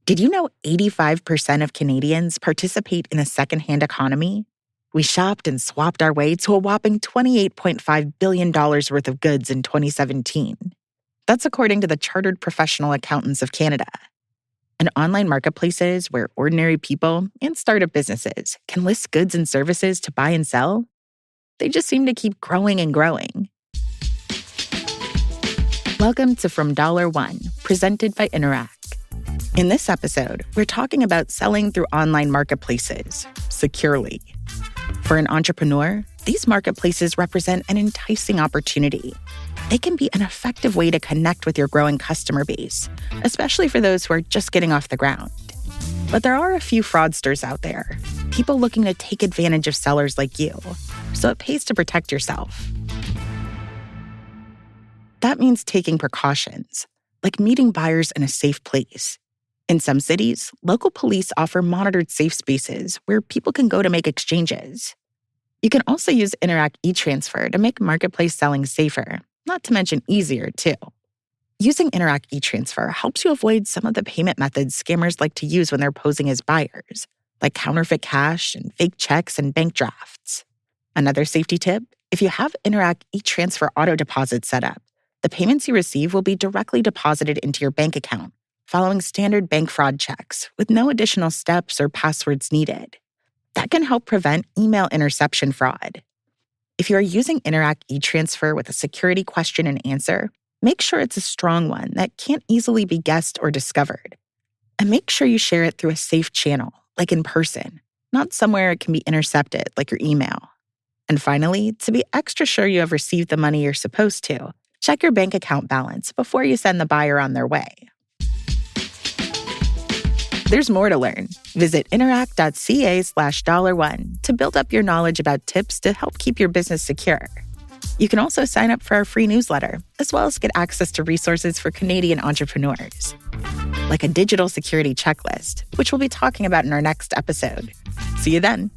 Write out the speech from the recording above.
Did you know 85% of Canadians participate in a secondhand economy? We shopped and swapped our way to a whopping $28.5 billion worth of goods in 2017. That's according to the Chartered Professional Accountants of Canada. And online marketplaces where ordinary people and startup businesses can list goods and services to buy and sell, they just seem to keep growing and growing. Welcome to From $1, presented by Interac. In this episode, we're talking about selling through online marketplaces securely. For an entrepreneur, these marketplaces represent an enticing opportunity. They can be an effective way to connect with your growing customer base, especially for those who are just getting off the ground. But there are a few fraudsters out there, people looking to take advantage of sellers like you, so it pays to protect yourself. That means taking precautions, like meeting buyers in a safe place. In some cities, local police offer monitored safe spaces where people can go to make exchanges. You can also use Interac eTransfer to make marketplace selling safer, not to mention easier, too. Using Interac eTransfer helps you avoid some of the payment methods scammers like to use when they're posing as buyers, like counterfeit cash and fake checks and bank drafts. Another safety tip, if you have Interac eTransfer auto deposit set up, the payments you receive will be directly deposited into your bank account, following standard bank fraud checks with no additional steps or passwords needed. That can help prevent email interception fraud. If you are using Interac eTransfer with a security question and answer, make sure it's a strong one that can't easily be guessed or discovered. And make sure you share it through a safe channel, like in person, not somewhere it can be intercepted, like your email. And finally, to be extra sure you have received the money you're supposed to, check your bank account balance before you send the buyer on their way. There's more to learn. Visit interac.ca/$1 to build up your knowledge about tips to help keep your business secure. You can also sign up for our free newsletter, as well as get access to resources for Canadian entrepreneurs, like a digital security checklist, which we'll be talking about in our next episode. See you then.